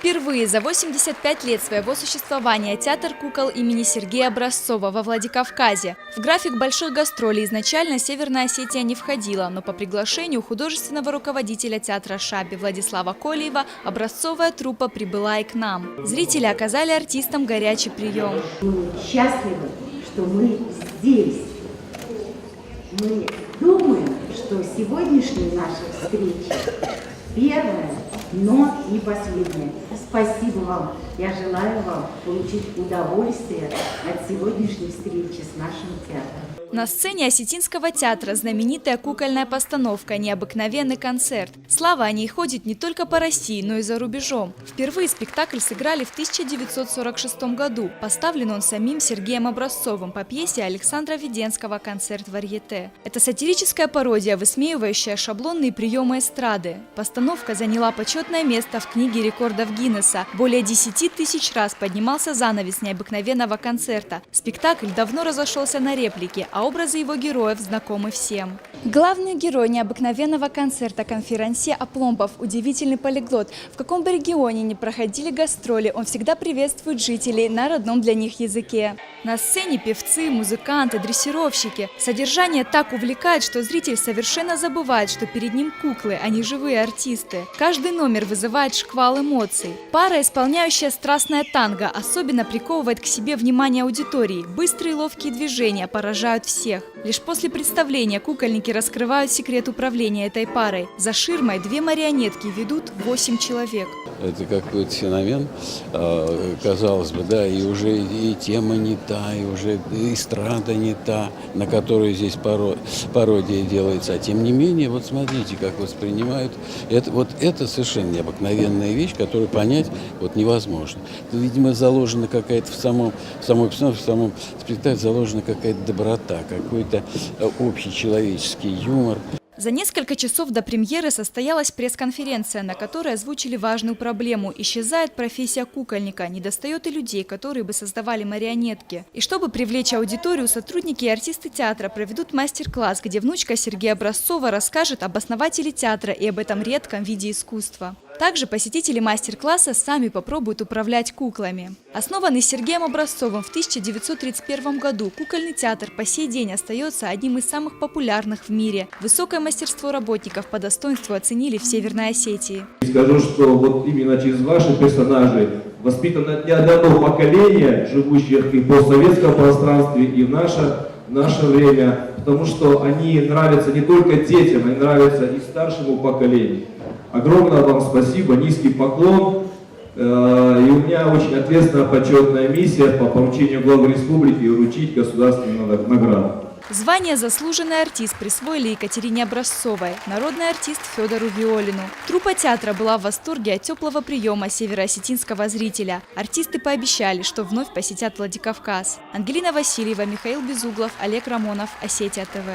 Впервые за 85 лет своего существования театр кукол имени Сергея Образцова во Владикавказе. В график больших гастролей изначально Северная Осетия не входила, но по приглашению художественного руководителя театра Шаби Владислава Колеева Образцовая труппа прибыла и к нам. Зрители оказали артистам горячий прием. Мы счастливы, что мы здесь. Мы думаем, что сегодняшняя наша встреча первая, но не последняя. Спасибо вам. Я желаю вам получить удовольствие от сегодняшней встречи с нашим театром. На сцене Осетинского театра знаменитая кукольная постановка «Необыкновенный концерт». Слава о ней ходит не только по России, но и за рубежом. Впервые спектакль сыграли в 1946 году. Поставлен он самим Сергеем Образцовым по пьесе Александра Веденского «Концерт варьете». Это сатирическая пародия, высмеивающая шаблонные приемы эстрады. Постановка заняла почетное место в книге рекордов Гиннесса. Более 10 тысяч раз поднимался занавес необыкновенного концерта. Спектакль давно разошелся на реплики, а образы его героев знакомы всем. Главный герой необыкновенного концерта конферансье Апломбов – удивительный полиглот. В каком бы регионе ни проходили гастроли, он всегда приветствует жителей на родном для них языке. На сцене певцы, музыканты, дрессировщики. Содержание так увлекает, что зритель совершенно забывает, что перед ним куклы, а не живые артисты. Каждый номер вызывает шквал эмоций. Пара, исполняющая страстное танго, особенно приковывает к себе внимание аудитории. Быстрые ловкие движения поражают всех. Лишь после представления кукольники раскрывают секрет управления этой парой. За ширмой две марионетки ведут 8 человек. Это какой-то феномен, казалось бы, да, и уже и тема не та, и уже эстрада не та, на которую здесь пародия делается. А тем не менее, вот смотрите, как воспринимают. Это совершенно необыкновенная вещь, которую понять вот невозможно. Видимо, заложена какая-то в самой обстановке, в самом спектакле заложена какая-то доброта, какой-то общечеловеческий юмор. За несколько часов до премьеры состоялась пресс-конференция, на которой озвучили важную проблему. Исчезает профессия кукольника, недостает и людей, которые бы создавали марионетки. И чтобы привлечь аудиторию, сотрудники и артисты театра проведут мастер-класс, где внучка Сергея Образцова расскажет об основателе театра и об этом редком виде искусства. Также посетители мастер-класса сами попробуют управлять куклами. Основанный Сергеем Образцовым в 1931 году, кукольный театр по сей день остается одним из самых популярных в мире. Высокое мастерство работников по достоинству оценили в Северной Осетии. Скажу, что вот именно через ваших персонажей воспитано не одно поколение, живущих и в постсоветском пространстве, и в наше время, потому что они нравятся не только детям, они нравятся и старшему поколению. Огромное вам спасибо, низкий поклон. И у меня очень ответственная почетная миссия по поручению главы республики вручить государственную награду. Звание «Заслуженный артист» присвоили Екатерине Образцовой, народный артист Федору Виолину. Труппа театра была в восторге от теплого приема североосетинского зрителя. Артисты пообещали, что вновь посетят Владикавказ. Ангелина Васильева, Михаил Безуглов, Олег Рамонов, Осетия ТВ.